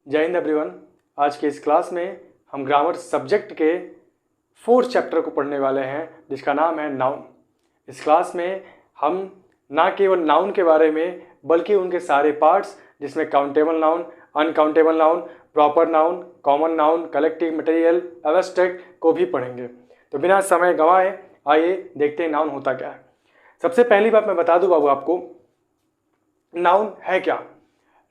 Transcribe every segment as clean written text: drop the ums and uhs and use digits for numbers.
जय हिंद एवरीवन। आज के इस क्लास में हम ग्रामर सब्जेक्ट के 4th चैप्टर को पढ़ने वाले हैं जिसका नाम है नाउन। इस क्लास में हम ना केवल नाउन के बारे में बल्कि उनके सारे पार्ट्स जिसमें countable noun, uncountable noun, proper noun, common noun, collective, material, abstract को भी पढ़ेंगे। तो बिना समय गंवाए आइए देखते हैं नाउन होता क्या है। सबसे पहली बात मैं बता दूं बाबू आपको, नाउन है क्या।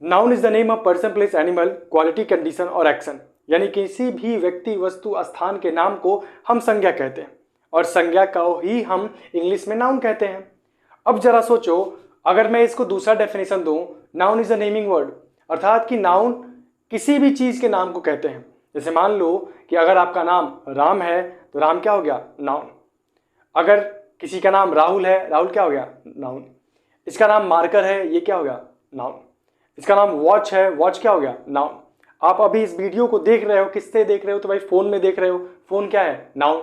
Noun is the name of person, place, animal, quality, condition और एक्शन। यानी किसी भी व्यक्ति, वस्तु, स्थान के नाम को हम संज्ञा कहते हैं और संज्ञा को ही हम इंग्लिश में नाउन कहते हैं। अब जरा सोचो, अगर मैं इसको दूसरा डेफिनेशन दूं, noun is a naming word, अर्थात कि नाउन किसी भी चीज के नाम को कहते हैं। जैसे मान लो कि अगर आपका नाम राम है तो राम क्या हो गया, नाउन। अगर किसी का नाम राहुल है, राहुल क्या हो गया, नाउन। इसका नाम मार्कर है, ये क्या हो गया, नाउन। इसका नाम वॉच है, वॉच क्या हो गया, नाउन। आप अभी इस वीडियो को देख रहे हो, किससे देख रहे हो, तो भाई फोन में देख रहे हो, फोन क्या है, नाउन।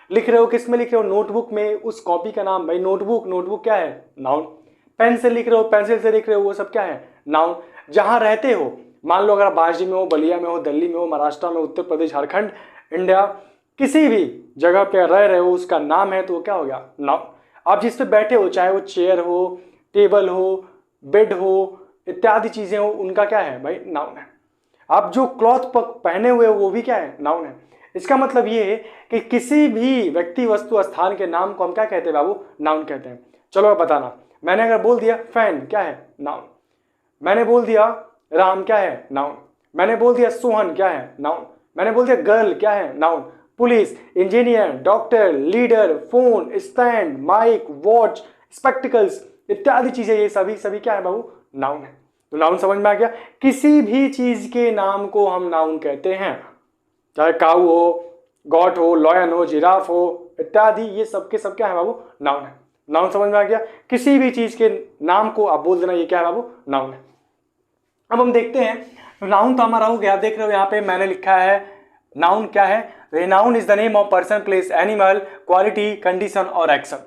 लिख रहे हो, किस में लिख रहे हो, नोटबुक में, उस कॉपी का नाम, भाई नोटबुक, नोटबुक क्या है, नाउन। पेन से लिख रहे हो, पेंसिल से लिख रहे हो, वो सब क्या है, नाउन। जहां रहते हो, मान लो अगर आप बांजी में हो, बलिया में हो, दिल्ली में हो, महाराष्ट्र में, उत्तर प्रदेश, झारखंड, इंडिया, किसी भी जगह पे रह रहे हो, उसका नाम है तो वो क्या हो गया, नाउन। आप जिस पे बैठे हो, चाहे वो चेयर हो, टेबल हो, बेड हो, इत्यादि चीजें हो, उनका क्या है भाई, नाउन है। आप जो क्लॉथ पहने हुए हो वो भी क्या है, नाउन है। इसका मतलब ये है कि किसी भी व्यक्ति, वस्तु, स्थान के नाम को हम क्या कहते हैं बाबू, नाउन कहते हैं। चलो अब बताना, मैंने अगर बोल दिया फैन, क्या है, नाउन। मैंने बोल दिया राम, क्या है, नाउन। मैंने बोल दिया सोहन, क्या है, नाउन। मैंने बोल दिया गर्ल, क्या है, noun. Police, engineer, doctor, leader, phone, stand, mike, watch, spectacles इत्यादि चीजें, ये सभी क्या है बाबू, नाउन है। तो नाउन समझ में आ गया। किसी भी चीज के नाम को हम नाउन कहते हैं, चाहे काऊ हो, गॉट हो, लॉयन हो, जिराफ हो इत्यादि, ये सब के सब क्या है बाबू, नाउन है। नाउन समझ में आ गया। किसी भी चीज के नाम को आप बोल देना, ये क्या है बाबू, नाउन है। अब हम देखते हैं, नाउन तो हमारा हो गया। देख रहे हो यहाँ पे मैंने लिखा है नाउन क्या है, noun is the name of person, place, animal, quality, condition और एक्शन।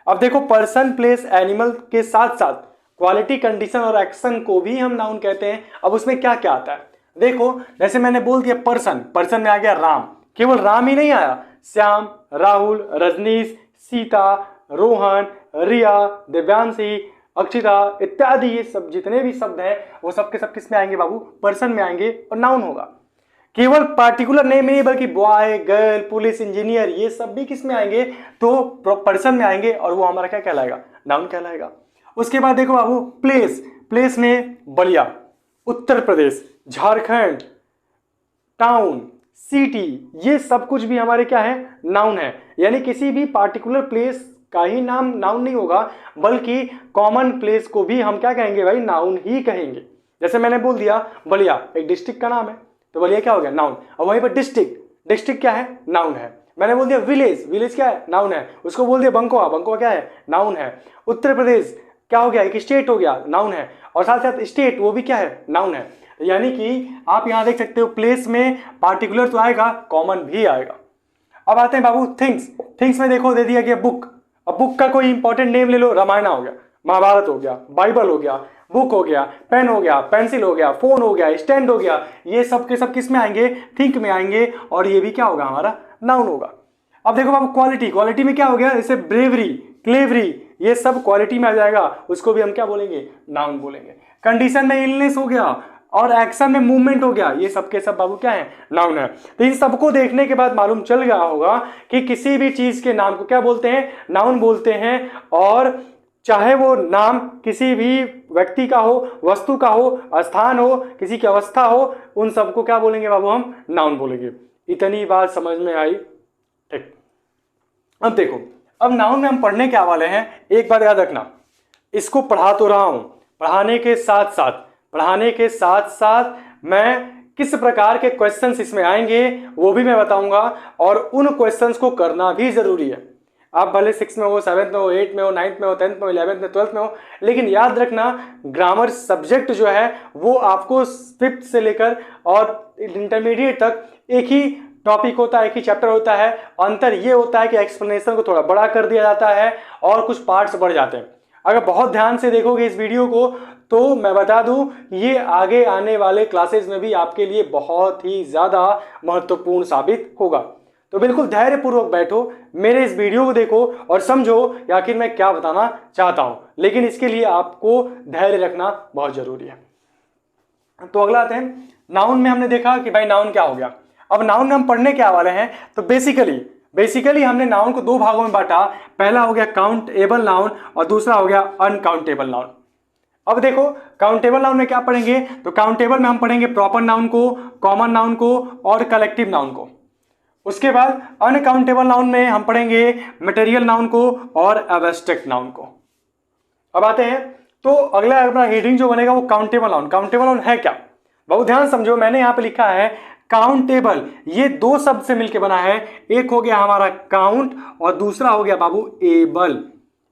अब देखो, पर्सन, प्लेस, एनिमल के साथ साथ क्वालिटी, कंडीशन और एक्शन को भी हम नाउन कहते हैं। अब उसमें क्या क्या आता है देखो, जैसे मैंने बोल दिया पर्सन, पर्सन में आ गया राम। केवल राम ही नहीं आया, श्याम, राहुल, रजनीश, सीता, रोहन, रिया, दिव्यांशी, अक्षिता इत्यादि, ये सब जितने भी शब्द हैं वो सब के सब किस में आएंगे बाबू, पर्सन में आएंगे और नाउन होगा। केवल पार्टिकुलर नेम नहीं बल्कि बॉय, गर्ल, पुलिस, इंजीनियर, ये सब भी किस में आएंगे, तो पर्सन में आएंगे और वो हमारा क्या कहलाएगा, नाउन कहलाएगा। उसके बाद देखो बाबू, प्लेस, प्लेस में बलिया, उत्तर प्रदेश, झारखंड, टाउन, सिटी, ये सब कुछ भी हमारे क्या है, नाउन है। यानी किसी भी पार्टिकुलर प्लेस का ही नाम नाउन नहीं होगा, बल्कि कॉमन प्लेस को भी हम क्या कहेंगे भाई, नाउन ही कहेंगे। जैसे मैंने बोल दिया बलिया, एक डिस्ट्रिक्ट का नाम है, तो बलिया क्या हो गया, नाउन। और वहीं पर डिस्ट्रिक्ट, डिस्ट्रिक्ट क्या है, नाउन है। मैंने बोल दिया विलेज, विलेज क्या है, नाउन है। उसको बोल दिया बंकुआ, बंकुआ क्या है, नाउन है। उत्तर प्रदेश क्या हो गया, एक स्टेट हो गया, नाउन है। और साथ साथ स्टेट वो भी क्या है, नाउन है। यानी कि आप यहां देख सकते हो, प्लेस में पार्टिकुलर तो आएगा, कॉमन भी आएगा। अब आते हैं बाबू थिंग्स, थिंग्स में देखो दे दिया गया बुक। अब बुक का कोई इंपॉर्टेंट नेम ले लो, रामायण हो गया, महाभारत हो गया, बाइबल हो गया, बुक हो गया, पेन हो गया, पेंसिल हो गया, फोन हो गया, स्टैंड हो गया, ये सब के सब किस में आएंगे, थिंक में आएंगे और ये भी क्या होगा, हमारा नाउन होगा। अब देखो बाबू क्वालिटी, क्वालिटी में क्या हो गया, जैसे ब्रेवरी, क्लेवरी, ये सब क्वालिटी में आ जाएगा, उसको भी हम क्या बोलेंगे, नाउन बोलेंगे। कंडीशन में इलनेस हो गया और एक्शन में मूवमेंट हो गया, ये सब के सब बाबू क्या है, नाउन है। तो इन सबको देखने के बाद मालूम चल गया होगा कि किसी भी चीज के नाम को क्या बोलते हैं, नाउन बोलते हैं। और चाहे वो नाम किसी भी व्यक्ति का हो, वस्तु का हो, स्थान हो, किसी की अवस्था हो, उन सबको क्या बोलेंगे बाबू, हम नाउन बोलेंगे। इतनी बात समझ में आई, ठीक। अब देखो, अब नाउन में हम पढ़ने के वाले हैं। एक बात याद रखना, इसको पढ़ा तो रहा हूं, पढ़ाने के साथ साथ मैं किस प्रकार के क्वेश्चंस इसमें आएंगे वो भी मैं बताऊंगा, और उन क्वेश्चंस को करना भी जरूरी है। आप भले 6 में हो, 7 में हो, 8 में हो, 9 में हो, 10 में हो, 11 में, 12 में हो, लेकिन याद रखना ग्रामर सब्जेक्ट जो है वो आपको 5th से लेकर और इंटरमीडिएट तक एक ही टॉपिक होता है, एक ही चैप्टर होता है। अंतर ये होता है कि एक्सप्लेनेशन को थोड़ा बड़ा कर दिया जाता है और कुछ पार्ट्स बढ़ जाते हैं। अगर बहुत ध्यान से देखोगे इस वीडियो को तो मैं बता दूं ये आगे आने वाले क्लासेस में भी आपके लिए बहुत ही ज़्यादा महत्वपूर्ण साबित होगा। तो बिल्कुल धैर्यपूर्वक बैठो, मेरे इस वीडियो को देखो और समझो कि आखिर मैं क्या बताना चाहता हूं, लेकिन इसके लिए आपको धैर्य रखना बहुत जरूरी है। तो अगला आते हैं नाउन में। हमने देखा कि भाई नाउन क्या हो गया। अब नाउन में हम पढ़ने क्या वाले हैं, तो बेसिकली हमने नाउन को दो भागों में बांटा। पहला हो गया काउंटेबल नाउन और दूसरा हो गया अनकाउंटेबल नाउन। अब देखो काउंटेबल नाउन में क्या पढ़ेंगे, तो काउंटेबल में हम पढ़ेंगे प्रॉपर नाउन को, कॉमन नाउन को और कलेक्टिव नाउन को। उसके बाद अनकाउंटेबल नाउन में हम पढ़ेंगे मटेरियल नाउन को और एब्स्ट्रैक्ट नाउन को। अब आते हैं तो अगला अपना हेडिंग जो बनेगा वो काउंटेबल नाउन। काउंटेबल नाउन है क्या, बहुत ध्यान समझो। मैंने यहां पे लिखा है काउंटेबल, ये दो शब्द से मिलकर बना है। एक हो गया हमारा काउंट और दूसरा हो गया बाबू एबल।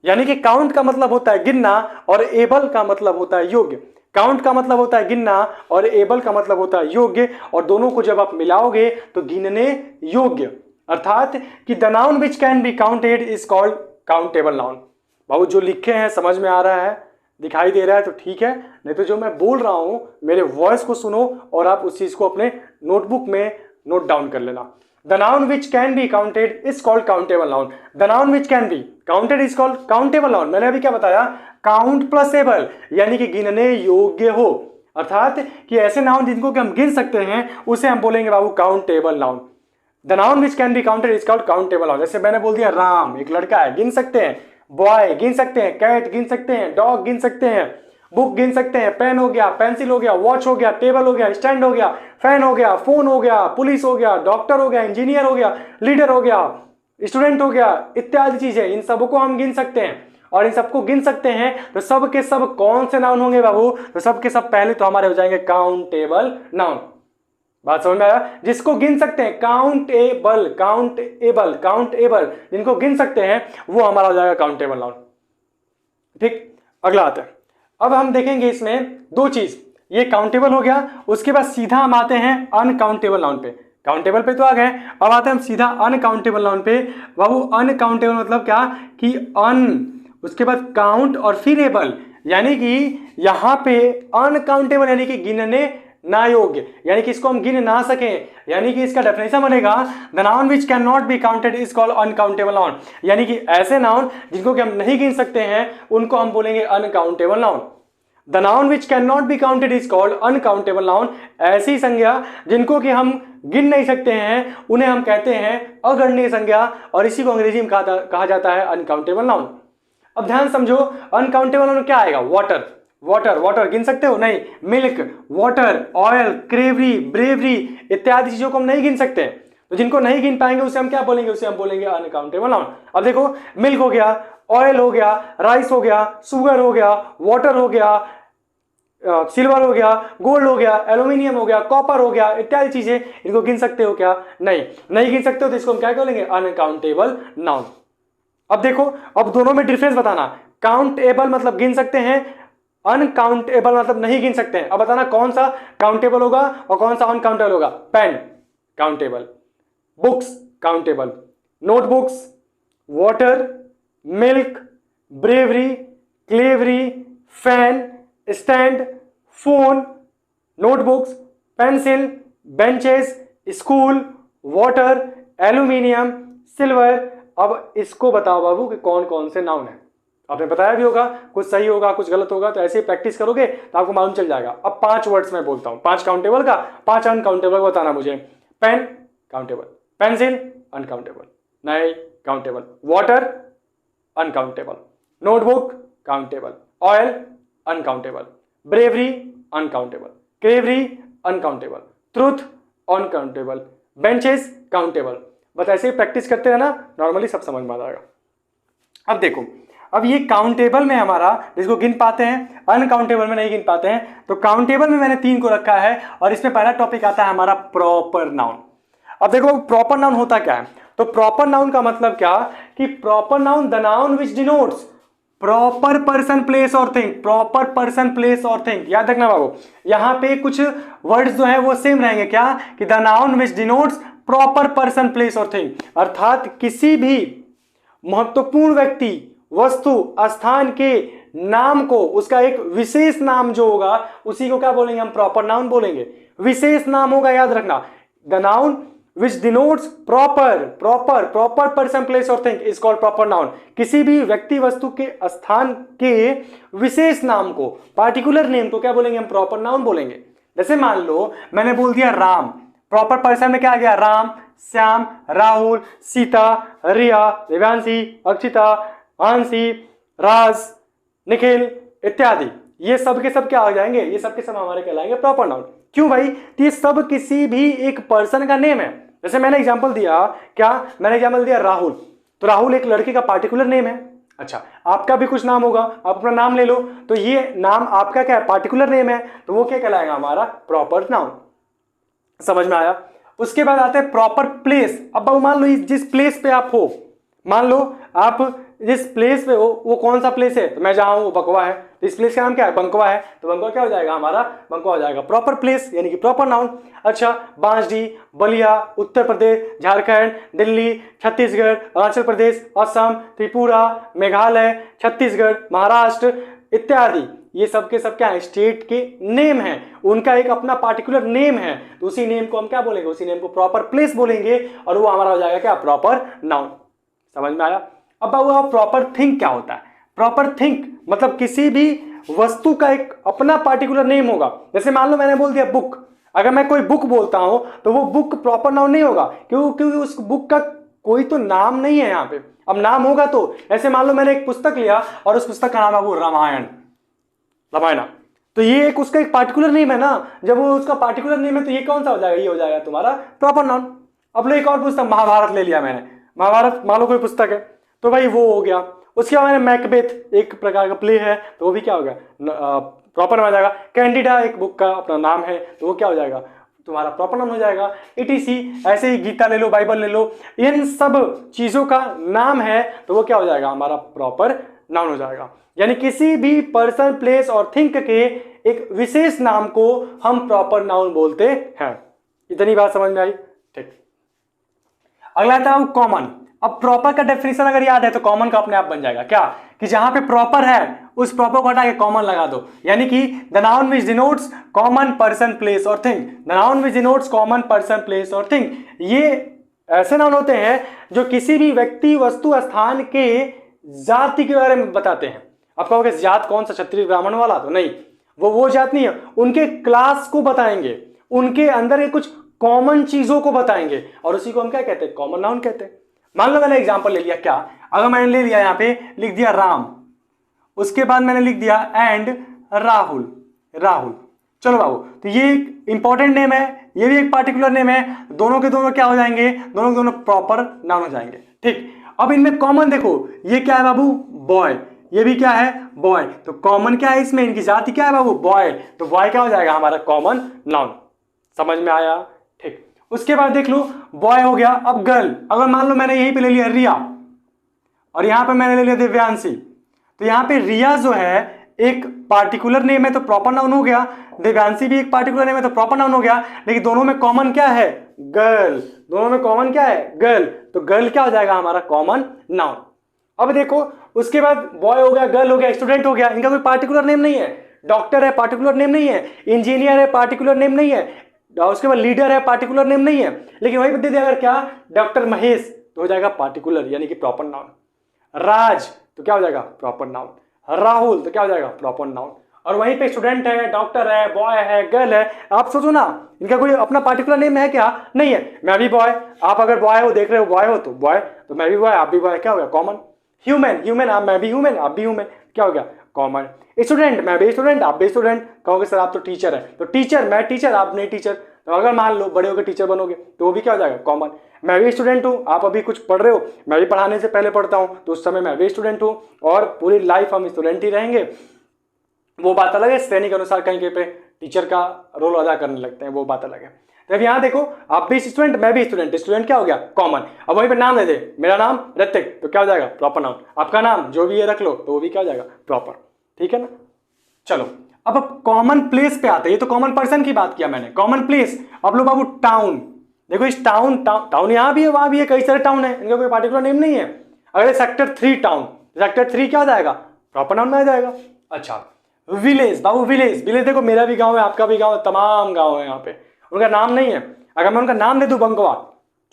यानी कि काउंट का मतलब होता है गिनना और एबल का मतलब होता है योग्य। काउंट का मतलब होता है गिनना और एबल का मतलब होता है योग्य, और दोनों को जब आप मिलाओगे तो गिनने योग्य, अर्थात कि the noun which can be counted is called countable noun. बहुत जो लिखे हैं समझ में आ रहा है, दिखाई दे रहा है तो ठीक है, नहीं तो जो मैं बोल रहा हूं मेरे वॉइस को सुनो और आप उस चीज को अपने नोटबुक में नोट डाउन कर लेना। The noun which can be counted is called countable noun. The noun which can be counted is called countable noun. मैंने अभी क्या बताया, काउंट प्लस एबल, यानी कि गिनने योग्य हो, अर्थात कि ऐसे नाउन जिनको कि हम गिन सकते हैं उसे हम बोलेंगे बाबू countable noun. The noun which can be counted is called countable noun. जैसे मैंने बोल दिया राम एक लड़का है, गिन सकते हैं। बॉय गिन सकते हैं, कैट गिन सकते हैं, डॉग गिन सकते हैं, बुक गिन सकते हैं, पेन हो गया, पेंसिल हो गया, वॉच हो गया, टेबल हो गया, स्टैंड हो गया, फैन हो गया, फोन हो गया, पुलिस हो गया, डॉक्टर हो गया, इंजीनियर हो गया, लीडर हो गया, स्टूडेंट हो गया, इत्यादि चीजें, इन सबको हम गिन सकते हैं। और इन सबको गिन सकते हैं तो सब के सब कौन से नाउन होंगे बाबू, तो सब के सब पहले तो हमारे हो जाएंगे काउंटेबल नाउन। बात समझ में आया, जिसको गिन सकते हैं काउंटेबल, काउंटेबल, काउंटेबल, जिनको गिन सकते हैं वो हमारा हो जाएगा काउंटेबल नाउन। ठीक, अगला आता है। अब हम देखेंगे इसमें दो चीज, ये काउंटेबल हो गया, उसके बाद सीधा हम आते हैं अनकाउंटेबल नाउन पे। काउंटेबल पे तो आ गए, अब आते हैं हम सीधा अनकाउंटेबल नाउन पे। बाबू अनकाउंटेबल मतलब क्या कि अन, उसके बाद काउंट और फिर एबल, यानी कि यहां पे अनकाउंटेबल यानी कि गिनने ना योग्य, यानी कि इसको हम गिन ना सकें, यानी कि इसका डेफिनेशन बनेगा the noun which can not be counted is called uncountable noun. यानी कि ऐसे नाउन जिनको कि हम नहीं गिन सकते हैं उनको हम बोलेंगे uncountable noun. The noun which can not be counted is called uncountable noun. ऐसी संज्ञा जिनको कि हम गिन नहीं सकते हैं उन्हें हम कहते हैं अगणनीय संज्ञा, और इसी को अंग्रेजी में कहा जाता है अनकाउंटेबल नाउन। अब ध्यान समझो, अनकाउंटेबल नाउन क्या आएगा, वाटर, वाटर, वाटर गिन सकते हो नहीं, मिल्क, वाटर, ऑयल, क्रेवरी, ब्रेवरी इत्यादि चीजों को हम नहीं गिन सकते, तो जिनको नहीं गिन पाएंगे उसे हम क्या बोलेंगे, उसे हम बोलेंगे अनकाउंटेबल नाउन। अब देखो मिल्क हो गया, ऑयल हो गया, राइस हो गया, शुगर हो गया, वाटर हो गया, सिल्वर हो गया, गोल्ड हो गया, एल्यूमिनियम हो गया, कॉपर हो गया, इत्यादि चीजें, इनको गिन सकते हो क्या, नहीं गिन सकते हो, तो इसको हम क्या बोलेंगे अनकाउंटेबल नाउन। अब देखो, अब दोनों में डिफरेंस बताना, काउंटेबल मतलब गिन सकते हैं, अनकाउंटेबल मतलब नहीं गिन सकते हैं। अब बताना कौन सा काउंटेबल होगा और कौन सा अनकाउंटेबल होगा। Pen countable, books countable, notebooks, water, milk, bravery, cleverly, fan, stand, phone, notebooks, pencil, benches, school, water, aluminium, silver. अब इसको बताओ बाबू कि कौन कौन से नाउन है। आपने बताया भी होगा, कुछ सही होगा कुछ गलत होगा, तो ऐसे ही प्रैक्टिस करोगे तो आपको मालूम चल जाएगा। अब 5 वर्ड्स में बोलता हूं, 5 काउंटेबल का, 5 अनकाउंटेबल का बताना मुझे। पेन काउंटेबल, पेंसिल अनकाउंटेबल, नहीं countable, water uncountable, notebook countable, oil uncountable, bravery uncountable, cleverly uncountable, truth uncountable, benches countable. बस ऐसे ही प्रैक्टिस करते रहना, नॉर्मली सब समझ में आ जाएगा। अब देखो, अब ये काउंटेबल में हमारा जिसको गिन पाते हैं, अनकाउंटेबल में नहीं गिन पाते हैं, तो काउंटेबल में मैंने 3 को रखा है और इसमें पहला टॉपिक आता है हमारा प्रॉपर नाउन। अब देखो प्रॉपर नाउन होता क्या है, तो प्रॉपर नाउन का मतलब क्या कि proper noun the noun which denotes proper person place और थिंग, प्रॉपर पर्सन प्लेस और थिंग। याद रखना बाबू, यहां पे कुछ वर्ड्स जो है वो सेम रहेंगे, क्या कि the noun which denotes proper person place और थिंग, अर्थात किसी भी महत्वपूर्ण व्यक्ति, वस्तु, स्थान के नाम को, उसका एक विशेष नाम जो होगा उसी को क्या बोलेंगे हम? प्रॉपर नाउन बोलेंगे। विशेष नाम होगा, याद रखना। The noun which denotes proper person place or thing is called proper noun। किसी भी व्यक्ति वस्तु के स्थान के विशेष नाम को, पार्टिकुलर नेम को क्या बोलेंगे हम? प्रॉपर नाउन बोलेंगे। जैसे मान लो मैंने बोल दिया राम, प्रॉपर पर्सन में क्या आ गया? राम, श्याम, राहुल, सीता, रिया, देवांशी, अक्षिता, आंशी, राज, निखिल इत्यादि। ये सब के सब क्या हो जाएंगे? ये सब के सब हमारे कहलाएंगे प्रॉपर नाउन। क्यों भाई? तो ये सब किसी भी एक पर्सन का नेम है। जैसे मैंने एग्जांपल दिया, क्या मैंने एग्जांपल दिया? राहुल, तो राहुल एक लड़के का पार्टिकुलर नेम है। अच्छा, आपका भी कुछ नाम होगा, आप अपना नाम ले लो, तो ये नाम आपका क्या है? पार्टिकुलर नेम है, तो वो क्या कहलाएगा? हमारा प्रॉपर नाउन। समझ में आया? उसके बाद आते हैं प्रॉपर प्लेस। अब मान लो जिस प्लेस पे आप हो, मान लो आप जिस प्लेस पे हो वो कौन सा प्लेस है? तो मैं जहां हूं वो बंकवा है, तो इस प्लेस का नाम क्या है? बंकवा है, तो बंकवा क्या हो जाएगा? हमारा बंकवा हो जाएगा प्रॉपर प्लेस, यानी कि प्रॉपर नाउन। अच्छा, बांसडी, बलिया, उत्तर प्रदेश, झारखंड, दिल्ली, छत्तीसगढ़, अरुणाचल प्रदेश, असम, त्रिपुरा, मेघालय, छत्तीसगढ़, महाराष्ट्र इत्यादि, ये सब के सब क्या है? स्टेट के नेम हैं, उनका एक अपना पार्टिकुलर नेम है, तो उसी नेम को हम क्या बोलेंगे? उसी नेम को प्रॉपर प्लेस बोलेंगे, और वो हमारा हो जाएगा क्या? Proper noun. समझ में आया? अब वो प्रॉपर थिंग क्या होता है? प्रॉपर थिंग मतलब किसी भी वस्तु का एक अपना पार्टिकुलर नेम होगा। जैसे मान लो मैंने बोल दिया बुक, अगर मैं कोई बुक बोलता हूं तो वो बुक प्रॉपर नाउन नहीं होगा, क्योंकि उस बुक का कोई तो नाम नहीं है यहाँ पे। अब नाम होगा तो, ऐसे मान लो मैंने एक पुस्तक लिया और उस पुस्तक का नाम है वो रामायण, रामायणा, तो ये एक उसका एक पार्टिकुलर नेम है ना। जब वो उसका पार्टिकुलर नेम है तो ये कौन सा हो जाएगा? ये हो जाएगा तुम्हारा प्रॉपर नाउन। अब लो एक और पुस्तक, महाभारत ले लिया मैंने, महाभारत मान लो कोई पुस्तक है, तो भाई वो हो गया। उसके बाद मैंने मैकबेथ, एक प्रकार का प्ले है, तो वो भी क्या हो गया? प्रॉपर नाउन हो जाएगा। कैंडिडा एक बुक का अपना नाम है, तो वो क्या हो जाएगा? तुम्हारा प्रॉपर नाउन हो जाएगा। ETC, ऐसे ही गीता ले लो, बाइबल ले लो, इन सब चीजों का नाम है, तो वो क्या हो जाएगा? हमारा प्रॉपर नाउन हो जाएगा। यानी किसी भी पर्सन, प्लेस और थिंग के एक विशेष नाम को हम प्रॉपर नाउन बोलते हैं। इतनी बात समझ में आई? ठीक। अगला आता है कॉमन। अब प्रॉपर का डेफिनेशन अगर याद है तो कॉमन का अपने आप बन जाएगा। क्या कि जहां पे प्रॉपर है उस प्रॉपर को हटा के कॉमन लगा दो, यानी कि the noun which denotes common person, place और thing. The noun which denotes common person, place और थिंग, ये ऐसे नाउन होते हैं जो किसी भी व्यक्ति, वस्तु, स्थान के जाति के बारे में बताते हैं। आप कहोगे जात कौन सा? क्षत्रिय ब्राह्मण वाला? तो नहीं, वो जात नहीं है, उनके क्लास को बताएंगे, उनके अंदर ये कुछ कॉमन चीजों को बताएंगे, और उसी को हम क्या कहते हैं? कॉमन नाउन कहते हैं। मान लो मैंने एग्जांपल ले लिया, क्या अगर मैंने ले लिया यहाँ पे लिख दिया राम, उसके बाद मैंने लिख दिया एंड राहुल, राहुल, चलो बाबू, तो ये एक इंपॉर्टेंट नेम है, ये भी एक पार्टिकुलर नेम है, दोनों के दोनों क्या हो जाएंगे? दोनों के दोनों प्रॉपर नाउन हो जाएंगे। ठीक, अब इनमें कॉमन देखो, ये क्या है बाबू? बॉय, ये भी क्या है? बॉय, तो कॉमन क्या है इसमें? इनकी जाति क्या है बाबू? बॉय, तो बॉय क्या हो जाएगा? हमारा कॉमन नाउन। समझ में आया? ठीक। उसके बाद देख लो, बॉय हो गया। अब गर्ल, अगर मान लो मैंने यहीं पे ले लिया रिया, और यहां पे मैंने ले लिया दिव्यांशी, तो यहां पे रिया जो है एक पार्टिकुलर नेम है तो प्रॉपर नाउन हो गया, दिव्यांशी भी एक पार्टिकुलर नेम है तो प्रॉपर नाउन हो गया, लेकिन दोनों में कॉमन क्या है? गर्ल, दोनों में कॉमन क्या है? गर्ल, तो गर्ल क्या हो जाएगा? हमारा कॉमन नाउन। अब देखो, उसके बाद बॉय हो गया, गर्ल हो गया, स्टूडेंट हो गया, इनका कोई पार्टिकुलर नेम नहीं है। डॉक्टर है, पार्टिकुलर नेम नहीं है। इंजीनियर है, पार्टिकुलर नेम नहीं है। उसके बाद लीडर है, पार्टिकुलर नेम नहीं है। लेकिन वही दे दिया अगर क्या? डॉक्टर महेश, तो हो जाएगा पार्टिकुलर, यानी कि प्रॉपर नाउन। राज, तो क्या हो जाएगा? Proper noun. राहुल, तो क्या हो जाएगा? Proper noun. और वहीं पे स्टूडेंट है, डॉक्टर है, बॉय है, गर्ल है, आप सोचो ना, इनका कोई अपना पार्टिकुलर नेम है क्या? नहीं है। मैं भी बॉय, आप अगर बॉय हो, देख रहे हो बॉय हो, तो बॉय, तो मैं भी बॉय, आप भी बॉय, क्या हो गया? कॉमन। ह्यूमन, ह्यूमन, आप, मैं भी ह्यूमन, आप भी ह्यूमन, क्या हो गया? कॉमन। स्टूडेंट, मैं भी स्टूडेंट, आप भी स्टूडेंट, कहोगे सर आप तो टीचर है, तो टीचर, मैं टीचर, आप नहीं टीचर, तो अगर मान लो बड़े होकर टीचर बनोगे तो वो भी क्या हो जाएगा? कॉमन। मैं भी स्टूडेंट हूँ, आप अभी कुछ पढ़ रहे हो, मैं भी पढ़ाने से पहले पढ़ता हूँ, तो उस समय मैं भी स्टूडेंट हूँ, और पूरी लाइफ हम स्टूडेंट ही रहेंगे। वो बात अलग है, श्रेणी के अनुसार कहीं पे टीचर का रोल अदा करने लगते हैं, वो बात अलग है। तो अब यहाँ देखो, आप भी स्टूडेंट, मैं भी स्टूडेंट, स्टूडेंट क्या हो गया? कॉमन। अब वहीं पे नाम दे दे, मेरा नाम ऋतिक, तो क्या हो जाएगा? Proper noun. आपका नाम जो भी है रख लो, तो वो भी क्या हो जाएगा? प्रॉपर। ठीक है ना? चलो, अब कॉमन प्लेस पे आते हैं। ये तो कॉमन पर्सन की बात किया मैंने, कॉमन प्लेस। अब लो बाबू टाउन, देखो इस टाउन यहाँ भी है, वहां भी है, कई सारे टाउन है, इनका कोई पार्टिकुलर नेम नहीं है। अगर सेक्टर 3 टाउन, सेक्टर 3 क्या हो जाएगा? प्रॉपर नाउन में आ जाएगा। अच्छा, विलेज, बाबू विलेज, विलेज देखो मेरा भी गांव है, आपका भी गांव है, तमाम गांव है यहाँ पे, उनका नाम नहीं है। अगर मैं उनका नाम दे दूं बंकवा,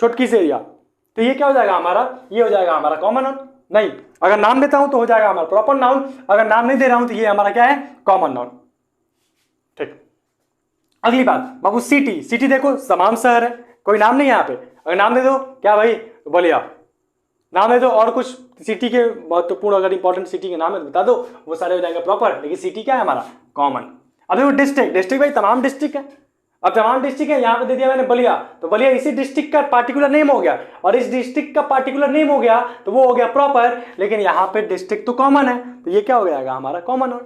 छुटकी से एरिया, तो ये क्या हो जाएगा हमारा, ये हो जाएगा हमारा कॉमन नाउन। नहीं, अगर नाम देता हूं तो हो जाएगा हमारा प्रॉपर नाउन, अगर नाम नहीं दे रहा हूं तो ये हमारा क्या है, कॉमन नाउन। ठीक, अगली बात बाबू, सिटी, सिटी देखो तमाम शहर है, कोई नाम नहीं है यहाँ पे, अगर नाम दे दो क्या भाई, बलिया, नाम दे दो और कुछ सिटी के महत्वपूर्ण अगर इंपॉर्टेंट सिटी के नाम है बता दो, वो सारे हो जाएंगे प्रॉपर, लेकिन सिटी क्या है हमारा, कॉमन। अब देखो डिस्ट्रिक्ट, डिस्ट्रिक्ट भाई तमाम डिस्ट्रिक्ट है, अब तमाम डिस्ट्रिक्ट है, यहाँ पे दे दिया मैंने बलिया, तो बलिया इसी डिस्ट्रिक्ट का पार्टिकुलर नेम हो गया, और इस डिस्ट्रिक्ट का पार्टिकुलर नेम हो गया तो वो हो गया प्रॉपर, लेकिन यहाँ पे डिस्ट्रिक्ट तो कॉमन है, तो ये क्या हो जाएगा हमारा कॉमन।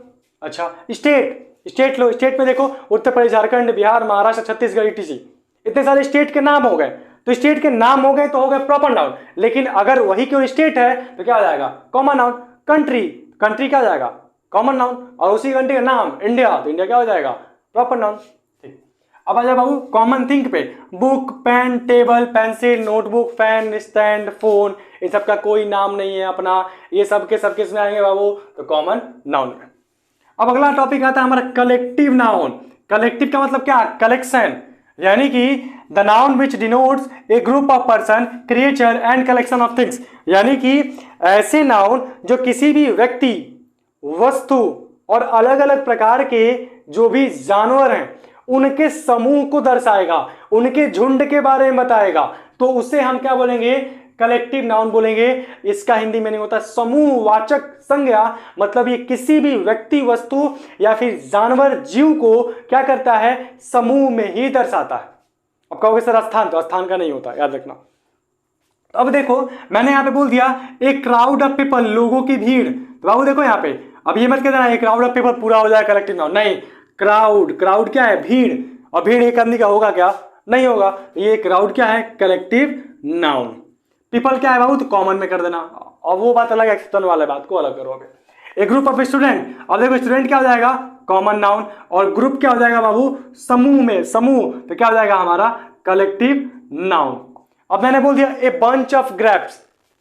अच्छा, स्टेट, स्टेट लो, स्टेट में देखो उत्तर प्रदेश, झारखंड, बिहार, महाराष्ट्र, छत्तीसगढ़, ईटीसी, इतने सारे स्टेट के नाम हो गए, तो स्टेट के नाम हो गए तो हो गए प्रॉपर नाउन, लेकिन अगर वही कोई स्टेट है तो क्या हो जाएगा, कॉमन नाउन। कंट्री, कंट्री क्या हो जाएगा, कॉमन नाउन, और उसी कंट्री का नाम इंडिया, तो इंडिया क्या हो जाएगा, प्रॉपर नाउन। ठीक, अब आ जाए बाबू कॉमन थिंग पे, book, pen, table, pencil, notebook, fan, stand, phone, इन सब का कोई नाम नहीं है अपना, ये सब के सब किसमें आएंगे बाबू, तो कॉमन नाउन में। अब अगला टॉपिक आता है हमारा कलेक्टिव नाउन। कलेक्टिव का मतलब क्या, कलेक्शन, यानी कि the noun which denotes A group of person, creature and collection of things, यानी कि ऐसे नाउन जो किसी भी व्यक्ति, वस्तु और अलग अलग प्रकार के जो भी जानवर हैं उनके समूह को दर्शाएगा, उनके झुंड के बारे में बताएगा, तो उसे हम क्या बोलेंगे, कलेक्टिव नाउन बोलेंगे। इसका हिंदी मीनिंग होता है समूहवाचक संज्ञा, मतलब ये किसी भी व्यक्ति, वस्तु या फिर जानवर, जीव को क्या करता है, समूह में ही दर्शाता है। अब कहोगे सर स्थान, तो स्थान का नहीं होता, याद रखना। तो अब देखो मैंने यहाँ पे बोल दिया एक क्राउड ऑफ पीपल, लोगों की भीड़, तो बाबू देखो यहाँ पे, अब ये मत कह देना एक क्राउड ऑफ पीपल पूरा हो जाए कलेक्टिव नाउन, नहीं, क्राउड, क्राउड क्या है, भीड़, और भीड़ एक आदमी का होगा क्या, नहीं होगा, ये क्राउड क्या है, कलेक्टिव नाउन। पीपल क्या है बाबू, तो कॉमन में कर देना, और वो बात अलग, एक्सेप्शन वाले बात को अलग करोगे। एक ग्रुप ऑफ स्टूडेंट, अब देखो स्टूडेंट क्या हो जाएगा, कॉमन नाउन, और ग्रुप क्या हो जाएगा बाबू, समूह में, समूह, तो क्या हो जाएगा हमारा कलेक्टिव नाउन। अब मैंने बोल दिया ए बंच ऑफ ग्रेप्स,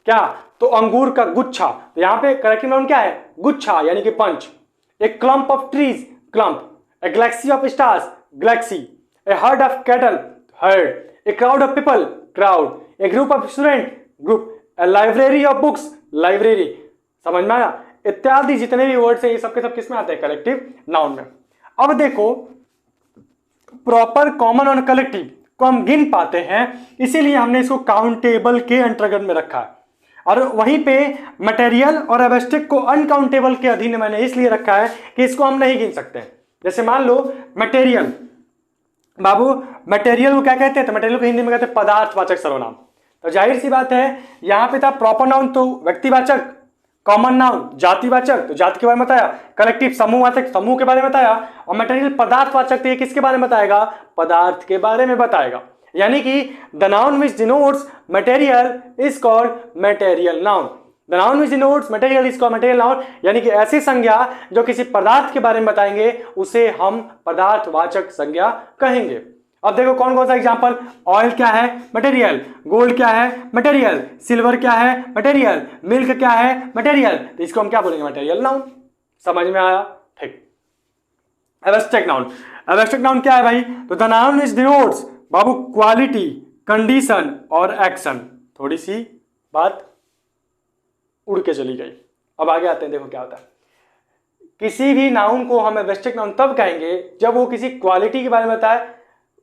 क्या, तो अंगूर का गुच्छा, तो यहाँ पे कलेक्टिव नाउन क्या है, गुच्छा यानी कि bunch. A clump of trees, clump. A galaxy of stars, galaxy. A herd of cattle, herd. A crowd of people, crowd. A group of student, group. A library of books, library. समझ में आया, इत्यादि जितने भी words हैं ये सबके सब किसमें आते हैं, कलेक्टिव नाउन में। अब देखो प्रॉपर कॉमन और कलेक्टिव को हम गिन पाते हैं, इसीलिए हमने इसको काउंटेबल के अंतर्गत में रखा है, और वहीं पे मटेरियल और एब्स्ट्रैक्ट को अनकाउंटेबल के अधीन मैंने इसलिए रखा है कि इसको हम नहीं गिन सकते। जैसे मान लो मटेरियल, बाबू मटेरियल को क्या कहते हैं, तो मटेरियल को हिंदी में कहते हैं पदार्थवाचक सर्वनाम। तो जाहिर सी बात है यहाँ पे था प्रॉपर नाउन तो व्यक्तिवाचक, कॉमन नाउन जातिवाचक, तो जाति के बारे में बताया, कलेक्टिव समूहवाचक, समूह के बारे में बताया, और मटेरियल पदार्थवाचक, तो ये किसके बारे में बताएगा, पदार्थ के बारे में बताएगा। यानी कि the noun which denotes material is called material noun, the noun which denotes material is called material noun, यानी कि ऐसी संज्ञा जो किसी पदार्थ के बारे में बताएंगे उसे हम पदार्थवाचक संज्ञा कहेंगे। अब देखो कौन कौन सा एग्जांपल, ऑयल क्या है, मटेरियल। गोल्ड क्या है, मटेरियल। सिल्वर क्या है, मटेरियल। मिल्क क्या है, मटेरियल। तो इसको हम क्या बोलेंगे, मटेरियल नाउन। समझ में आया, ठीक। एब्स्ट्रैक्ट नाउन, एब्स्ट्रैक्ट नाउन क्या है भाई, तो the noun which denotes Babu quality, condition और एक्शन। थोड़ी सी बात उड़ के चली गई, अब आगे आते हैं, देखो क्या होता है। किसी भी नाउन को हम एब्स्ट्रैक्ट नाउन तब कहेंगे जब वो किसी क्वालिटी के बारे में बताए,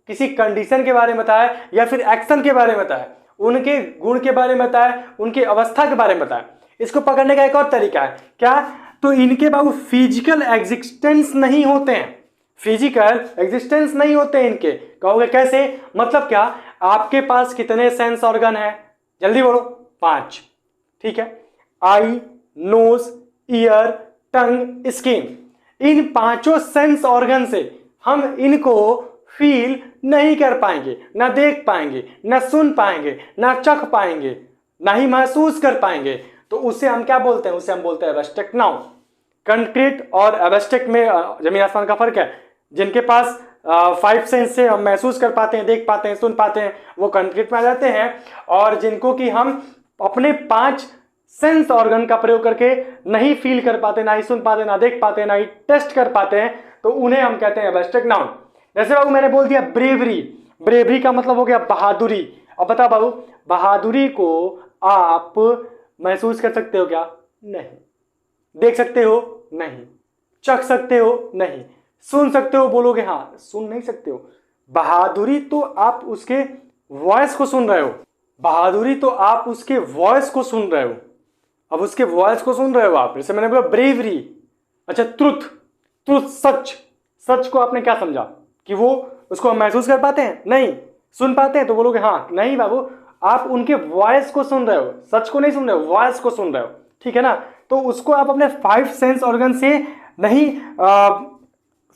किसी कंडीशन के बारे में बताए, या फिर एक्शन के बारे में बताए, उनके गुण के बारे में बताए, उनकी अवस्था के बारे में बताए। इसको पकड़ने का एक और तरीका है क्या, तो इनके बाबू फिजिकल एग्जिस्टेंस नहीं होते हैं, फिजिकल एग्जिस्टेंस नहीं होते हैं इनके। कहोगे कैसे, मतलब क्या, आपके पास कितने सेंस ऑर्गन है, जल्दी बोलो, 5, ठीक है, आई, नोज, ईयर, टंग, स्किन। इन 5 सेंस ऑर्गन से हम इनको फील नहीं कर पाएंगे, ना देख पाएंगे, ना सुन पाएंगे, ना चख पाएंगे, ना ही महसूस कर पाएंगे, तो उसे हम क्या बोलते हैं, उसे हम बोलते हैं एब्स्ट्रैक्ट नाउन। कंक्रीट और एब्स्ट्रैक्ट में जमीन आसमान का फर्क है। जिनके पास 5 सेंस से हम महसूस कर पाते हैं, देख पाते हैं, सुन पाते हैं, वो कंक्रीट में आ जाते हैं, और जिनको कि हम अपने 5 सेंस ऑर्गन का प्रयोग करके नहीं फील कर पाते, ना ही सुन पाते, ना देख पाते, ना ही टेस्ट कर पाते हैं, तो उन्हें हम कहते हैं एब्स्ट्रैक्ट नाउन। जैसे बाबू मैंने बोल दिया ब्रेवरी, ब्रेवरी का मतलब हो गया बहादुरी। अब बताओ बाबू, बहादुरी को आप महसूस कर सकते हो क्या? नहीं। देख सकते हो? नहीं। चख सकते हो? नहीं। सुन सकते हो? बोलोगे हाँ, सुन नहीं सकते हो। बहादुरी तो आप उसके वॉइस को सुन रहे हो, बहादुरी तो आप उसके वॉइस को सुन रहे हो। अब उसके वॉइस को सुन रहे हो आप, जैसे मैंने बोला ब्रेवरी। अच्छा ट्रुथ, ट्रुथ सच, सच को आपने क्या समझा कि वो उसको हम महसूस कर पाते हैं? नहीं। सुन पाते हैं? तो बोलोगे हाँ। नहीं बाबू, आप उनके वॉइस को सुन रहे हो, सच को नहीं सुन रहे हो, वॉइस को सुन रहे हो, ठीक है ना। तो उसको आप अपने 5 सेंस ऑर्गन से नहीं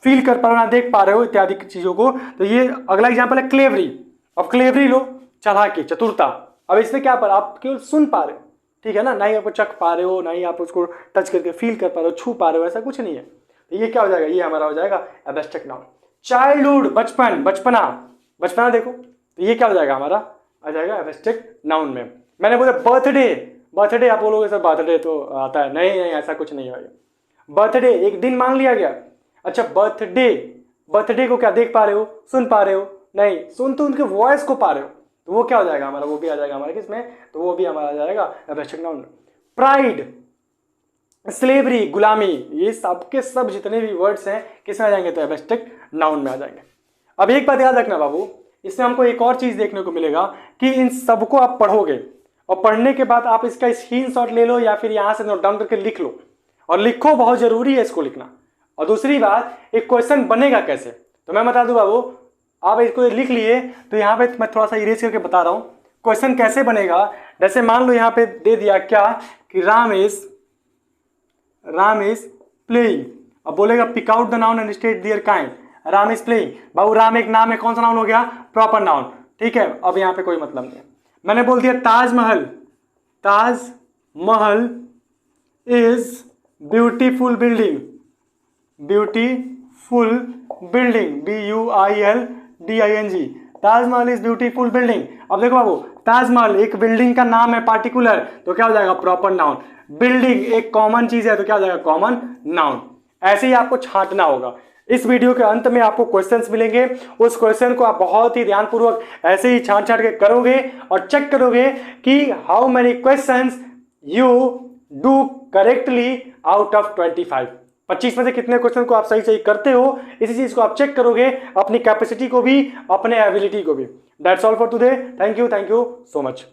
फील कर पा रहे हो, ना देख पा रहे हो इत्यादि चीजों को। तो ये अगला एग्जाम्पल है क्लेवरी। अब क्लेवरी लो, चालाकी, चतुरता। अब इसमें क्या पर आप केवल सुन पा रहे हो, ठीक है ना, ना ही आप चख पा रहे हो, ना ही आप उसको टच करके फील कर पा रहे हो, छू पा रहे हो, ऐसा कुछ नहीं है। तो ये क्या हो जाएगा? ये हमारा हो जाएगा एब्स्ट्रैक्ट नाउन। चाइल्डहुड, बचपन, बचपना, बचपना देखो, तो ये क्या हो जाएगा? हमारा आ जाएगा एब्स्ट्रैक्ट नाउन में। मैंने बोला बर्थडे, बर्थडे आप बोलोगे सर बर्थडे तो आता है, नहीं नहीं ऐसा कुछ नहीं है। बर्थडे एक दिन मान लिया गया। अच्छा बर्थडे, बर्थडे को क्या देख पा रहे हो, सुन पा रहे हो? नहीं। सुन तो उनके वॉइस को पा रहे हो, तो वो क्या हो जाएगा हमारा? वो भी आ जाएगा हमारे किसमें? तो वो भी हमारा आ जाएगा एब्स्ट्रैक्ट नाउन में। प्राइड, स्लेवरी, गुलामी, ये सबके सब जितने भी वर्ड्स हैं किसमें आ जाएंगे? तो एब्स्ट्रैक्ट नाउन में आ जाएंगे। अब एक बात याद रखना बाबू, इसमें हमको एक और चीज देखने को मिलेगा कि इन सबको आप पढ़ोगे और पढ़ने के बाद आप इसका स्क्रीनशॉट ले लो या फिर यहां से नोट डाउन करके लिख लो, और लिखो, बहुत जरूरी है इसको लिखना। और दूसरी बात, एक क्वेश्चन बनेगा कैसे, तो मैं बता दूं बाबू, आप इसको लिख लिए तो यहाँ पे मैं थोड़ा सा इरेज करके बता रहा हूं क्वेश्चन कैसे बनेगा। जैसे मान लो यहाँ पे दे दिया क्या कि राम इज प्लेइंग। अब बोलेगा pick out the noun and state their kind. Ram is playing, बाबू राम एक नाम है, कौन सा नाउन हो गया? प्रॉपर नाउन, ठीक है। अब यहाँ पे कोई मतलब नहीं है। मैंने बोल दिया Taj Mahal, Taj Mahal is beautiful building, beautiful building, BUILDING, Taj Mahal is beautiful building. अब देखो बाबू, ताजमहल एक बिल्डिंग का नाम है पार्टिकुलर, तो क्या हो जाएगा? Proper noun. बिल्डिंग एक कॉमन चीज है, तो क्या हो जाएगा? Common noun. ऐसे ही आपको छांटना होगा। इस वीडियो के अंत में आपको क्वेश्चंस मिलेंगे, उस क्वेश्चन को आप बहुत ही ध्यानपूर्वक ऐसे ही छांट के करोगे और चेक करोगे कि how many questions you do correctly out of 25। 25 में से कितने क्वेश्चन को आप सही सही करते हो, इसी चीज को आप चेक करोगे, अपनी कैपेसिटी को भी, अपने एबिलिटी को भी। That's all for today. Thank you so much.